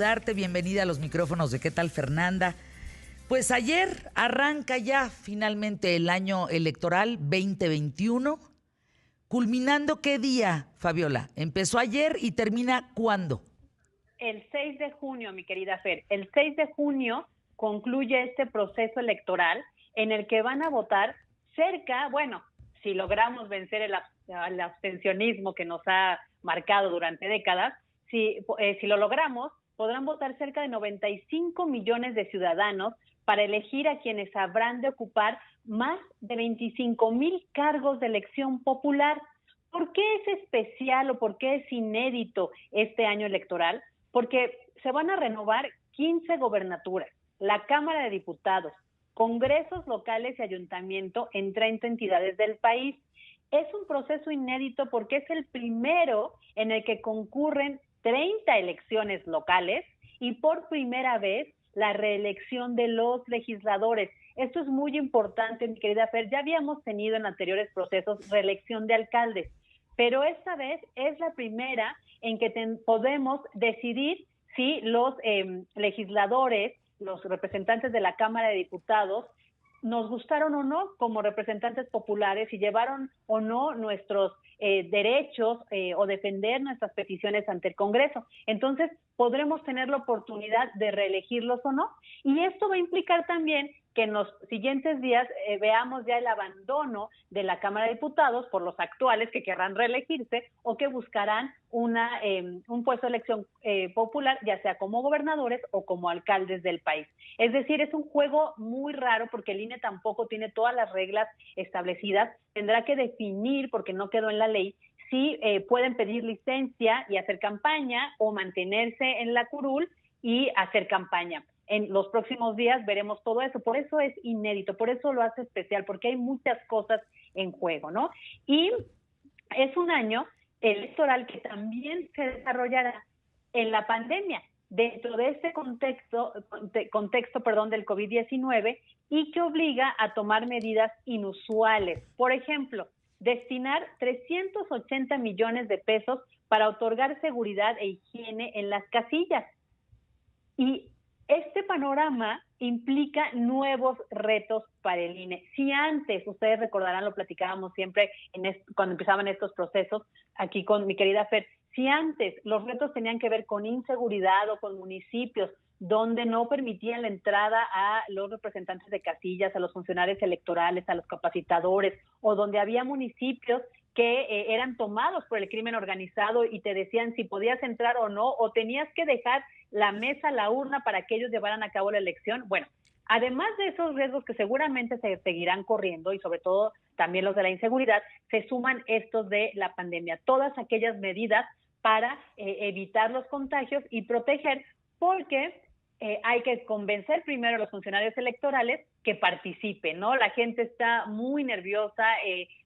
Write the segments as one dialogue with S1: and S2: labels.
S1: Darte bienvenida a los micrófonos de ¿Qué tal, Fernanda? Pues ayer arranca ya finalmente el año electoral 2021, culminando ¿qué día, Fabiola? Empezó ayer y termina ¿cuándo?
S2: El 6 de junio, mi querida Fer. El 6 de junio concluye este proceso electoral en el que van a votar cerca, bueno, si logramos vencer el abstencionismo que nos ha marcado durante décadas, si lo logramos, podrán votar cerca de 95 millones de ciudadanos para elegir a quienes habrán de ocupar más de 25,000 cargos de elección popular. ¿Por qué es especial o por qué es inédito este año electoral? Porque se van a renovar 15 gobernaturas, la Cámara de Diputados, congresos locales y ayuntamiento en 30 entidades del país. Es un proceso inédito porque es el primero en el que concurren 30 elecciones locales y por primera vez la reelección de los legisladores. Esto es muy importante, mi querida Fer. Ya habíamos tenido en anteriores procesos reelección de alcaldes, pero esta vez es la primera en que podemos decidir si los legisladores, los representantes de la Cámara de Diputados, nos gustaron o no como representantes populares y llevaron o no nuestros derechos o defender nuestras peticiones ante el Congreso. Entonces, podremos tener la oportunidad de reelegirlos o no. Y esto va a implicar también que en los siguientes días veamos ya el abandono de la Cámara de Diputados por los actuales que querrán reelegirse o que buscarán un puesto de elección popular, ya sea como gobernadores o como alcaldes del país. Es decir, es un juego muy raro porque el INE tampoco tiene todas las reglas establecidas. Tendrá que definir, porque no quedó en la ley, si pueden pedir licencia y hacer campaña o mantenerse en la curul y hacer campaña. En los próximos días veremos todo eso, por eso es inédito, por eso lo hace especial, porque hay muchas cosas en juego, ¿no? Y es un año electoral que también se desarrollará en la pandemia, dentro de este contexto del COVID-19 y que obliga a tomar medidas inusuales. Por ejemplo, destinar 380 millones de pesos para otorgar seguridad e higiene en las casillas. Y este panorama implica nuevos retos para el INE. Si antes, ustedes recordarán, lo platicábamos siempre cuando empezaban estos procesos, aquí con mi querida Fer, si antes los retos tenían que ver con inseguridad o con municipios donde no permitían la entrada a los representantes de casillas, a los funcionarios electorales, a los capacitadores, o donde había municipios que eran tomados por el crimen organizado y te decían si podías entrar o no, o tenías que dejar la mesa, la urna para que ellos llevaran a cabo la elección. Bueno, además de esos riesgos que seguramente se seguirán corriendo y sobre todo también los de la inseguridad, se suman estos de la pandemia, todas aquellas medidas para evitar los contagios y proteger, porque hay que convencer primero a los funcionarios electorales que participen, ¿no? La gente está muy nerviosa,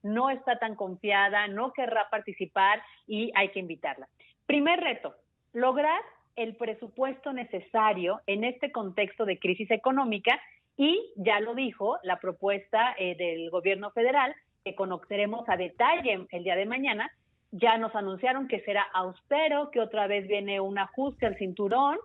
S2: no está tan confiada, no querrá participar y hay que invitarla. Primer reto, lograr el presupuesto necesario en este contexto de crisis económica y ya lo dijo la propuesta del gobierno federal, que conoceremos a detalle el día de mañana. Ya nos anunciaron que será austero, que otra vez viene un ajuste al cinturón,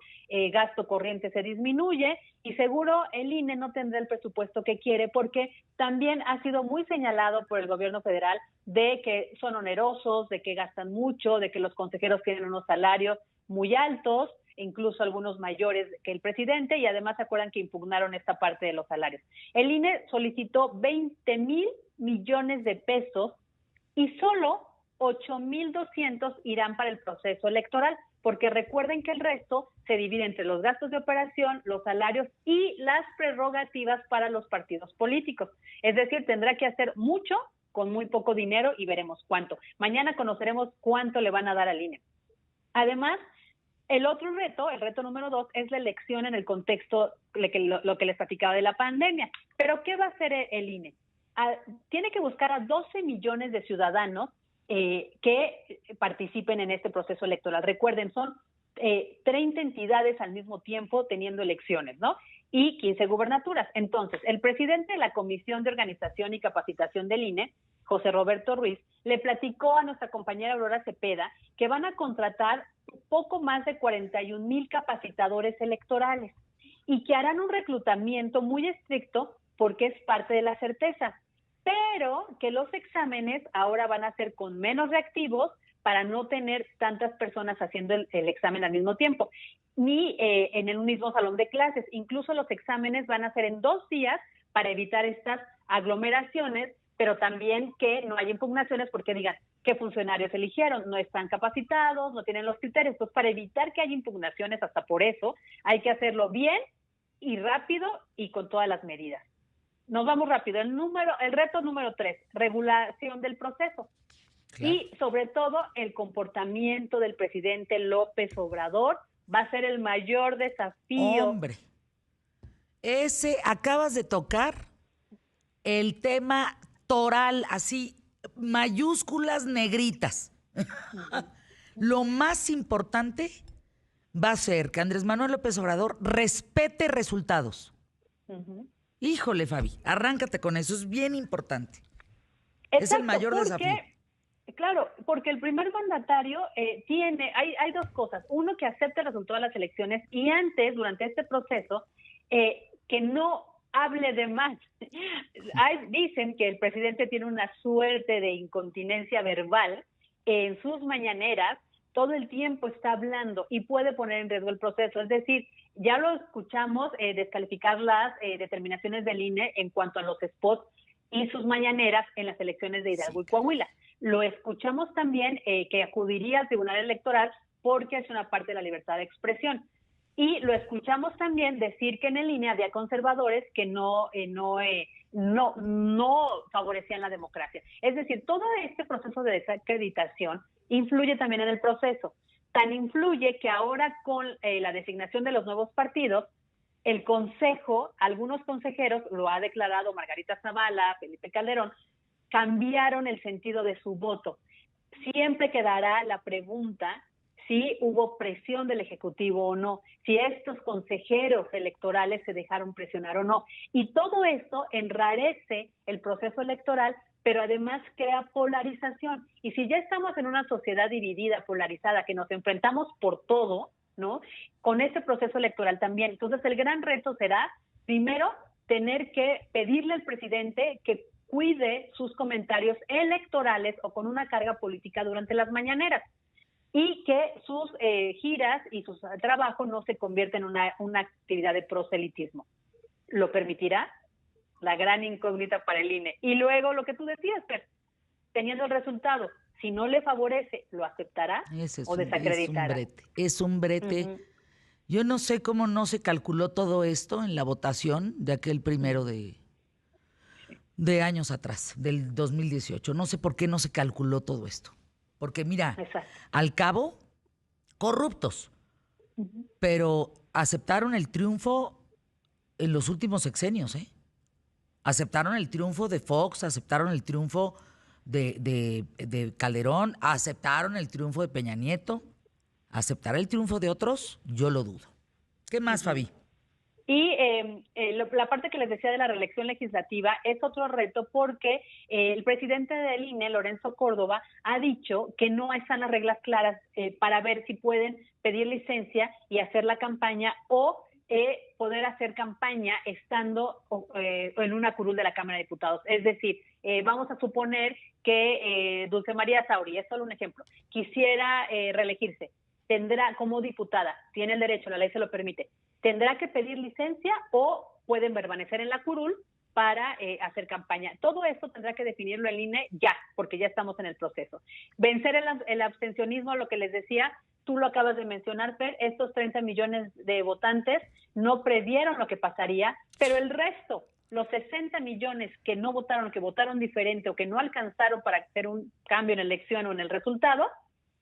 S2: gasto corriente se disminuye y seguro el INE no tendrá el presupuesto que quiere porque también ha sido muy señalado por el gobierno federal de que son onerosos, de que gastan mucho, de que los consejeros tienen unos salarios muy altos, incluso algunos mayores que el presidente, y además se acuerdan que impugnaron esta parte de los salarios. El INE solicitó 20,000 millones de pesos y solo 8,200 irán para el proceso electoral, porque recuerden que el resto se divide entre los gastos de operación, los salarios y las prerrogativas para los partidos políticos. Es decir, tendrá que hacer mucho con muy poco dinero y veremos cuánto. Mañana conoceremos cuánto le van a dar al INE. Además, el otro reto, el reto número 2, es la elección en el contexto, lo que les platicaba de la pandemia. ¿Pero qué va a hacer el INE? Tiene que buscar a 12 millones de ciudadanos que participen en este proceso electoral. Recuerden, son 30 entidades al mismo tiempo teniendo elecciones, ¿no? Y 15 gubernaturas. Entonces, el presidente de la Comisión de Organización y Capacitación del INE, José Roberto Ruiz, le platicó a nuestra compañera Aurora Cepeda que van a contratar poco más de 41,000 capacitadores electorales y que harán un reclutamiento muy estricto porque es parte de la certeza, pero que los exámenes ahora van a ser con menos reactivos para no tener tantas personas haciendo el examen al mismo tiempo, ni en el mismo salón de clases. Incluso los exámenes van a ser en 2 días para evitar estas aglomeraciones, pero también que no haya impugnaciones porque digan qué funcionarios eligieron, no están capacitados, no tienen los criterios. Pues para evitar que haya impugnaciones, hasta por eso, hay que hacerlo bien y rápido y con todas las medidas. Nos vamos rápido. El reto número 3, regulación del proceso. Claro. Y sobre todo el comportamiento del presidente López Obrador va a ser el mayor desafío.
S1: Hombre, ese acabas de tocar el tema toral, así, mayúsculas negritas. Lo más importante va a ser que Andrés Manuel López Obrador respete resultados. Híjole, Fabi, arráncate con eso, es bien importante.
S2: Exacto,
S1: es el mayor desafío.
S2: Claro, porque el primer mandatario hay 2 cosas. Uno, que acepte el resultado de las elecciones y antes, durante este proceso, que no hable de más. Dicen que el presidente tiene una suerte de incontinencia verbal. En sus mañaneras todo el tiempo está hablando y puede poner en riesgo el proceso. Es decir, ya lo escuchamos descalificar las determinaciones del INE en cuanto a los spots y sus mañaneras en las elecciones de Hidalgo y Coahuila. Lo escuchamos también que acudiría al Tribunal Electoral porque es una parte de la libertad de expresión. Y lo escuchamos también decir que en el INE había conservadores que no favorecían la democracia. Es decir, todo este proceso de desacreditación influye también en el proceso. Tan influye que ahora con la designación de los nuevos partidos, el Consejo, algunos consejeros, lo ha declarado Margarita Zavala, Felipe Calderón, cambiaron el sentido de su voto. Siempre quedará la pregunta si hubo presión del Ejecutivo o no, si estos consejeros electorales se dejaron presionar o no. Y todo esto enrarece el proceso electoral, pero además crea polarización. Y si ya estamos en una sociedad dividida, polarizada, que nos enfrentamos por todo, ¿no? Con ese proceso electoral también. Entonces el gran reto será, primero, tener que pedirle al presidente que cuide sus comentarios electorales o con una carga política durante las mañaneras y que sus giras y su trabajo no se conviertan en una actividad de proselitismo. ¿Lo permitirá? La gran incógnita para el INE. Y luego lo que tú decías, Fer, teniendo el resultado, si no le favorece, ¿lo aceptará o desacreditará?
S1: Es un brete. Yo no sé cómo no se calculó todo esto en la votación de aquel primero de años atrás, del 2018. No sé por qué no se calculó todo esto. Porque mira, al cabo, corruptos, pero aceptaron el triunfo en los últimos sexenios, ¿eh? Aceptaron el triunfo de Fox, aceptaron el triunfo de Calderón, aceptaron el triunfo de Peña Nieto. ¿Aceptar el triunfo de otros? Yo lo dudo. ¿Qué más, Fabi?
S2: Y la parte que les decía de la reelección legislativa es otro reto porque el presidente del INE, Lorenzo Córdoba, ha dicho que no están las reglas claras para ver si pueden pedir licencia y hacer la campaña o poder hacer campaña estando en una curul de la Cámara de Diputados. Es decir, vamos a suponer que Dulce María Sauri, es solo un ejemplo, quisiera reelegirse, tendrá como diputada, tiene el derecho, la ley se lo permite, tendrá que pedir licencia o pueden permanecer en la curul para hacer campaña. Todo esto tendrá que definirlo el INE ya, porque ya estamos en el proceso. Vencer el abstencionismo, lo que les decía, tú lo acabas de mencionar, Fer, estos 30 millones de votantes no previeron lo que pasaría, pero el resto, los 60 millones que no votaron, que votaron diferente o que no alcanzaron para hacer un cambio en la elección o en el resultado,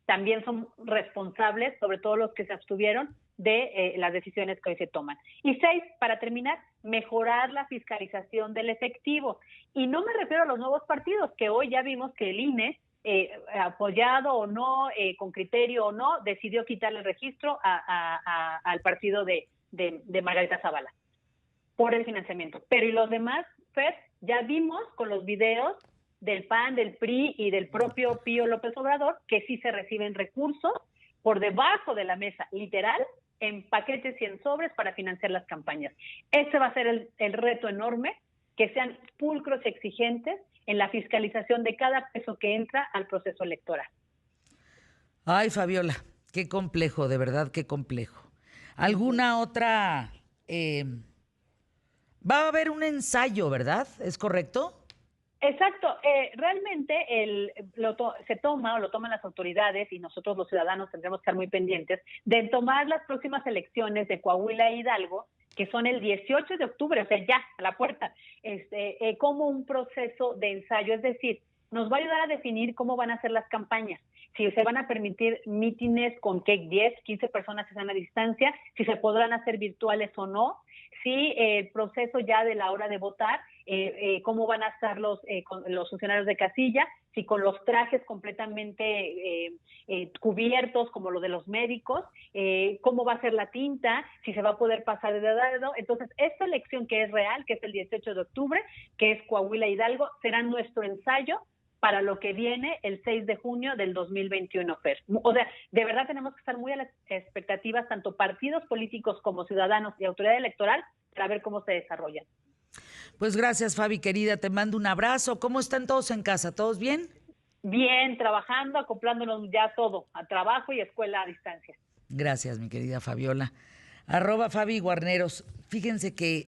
S2: también son responsables, sobre todo los que se abstuvieron, de las decisiones que hoy se toman. Y 6, para terminar, mejorar la fiscalización del efectivo. Y no me refiero a los nuevos partidos, que hoy ya vimos que el INE, apoyado o no, con criterio o no, decidió quitarle el registro al partido de Margarita Zavala por el financiamiento. Pero y los demás, Fer, ya vimos con los videos del PAN, del PRI y del propio Pío López Obrador que sí se reciben recursos por debajo de la mesa, literal, en paquetes y en sobres para financiar las campañas. Ese va a ser el reto enorme, que sean pulcros y exigentes en la fiscalización de cada peso que entra al proceso electoral.
S1: Ay, Fabiola, qué complejo, de verdad, qué complejo. ¿Alguna otra? Va a haber un ensayo, ¿verdad? ¿Es correcto?
S2: Exacto, realmente se toma o lo toman las autoridades y nosotros los ciudadanos tendremos que estar muy pendientes de tomar las próximas elecciones de Coahuila e Hidalgo, que son el 18 de octubre, o sea, ya a la puerta, como un proceso de ensayo, es decir, nos va a ayudar a definir cómo van a ser las campañas, si se van a permitir mítines con que 10, 15 personas están a distancia, si se podrán hacer virtuales o no, si el proceso ya de la hora de votar, cómo van a estar los funcionarios de casilla, si con los trajes completamente cubiertos, como lo de los médicos, cómo va a ser la tinta, si se va a poder pasar de dedo. Entonces, esta elección que es real, que es el 18 de octubre, que es Coahuila Hidalgo, será nuestro ensayo para lo que viene el 6 de junio del 2021, Fer. O sea, de verdad tenemos que estar muy a las expectativas, tanto partidos políticos como ciudadanos y autoridad electoral, para ver cómo se desarrollan.
S1: Pues gracias, Fabi, querida, te mando un abrazo. ¿Cómo están todos en casa? ¿Todos bien?
S2: Bien, trabajando, acoplándonos ya todo, a trabajo y escuela a distancia.
S1: Gracias, mi querida Fabiola. @Fabi Guarneros. Fíjense que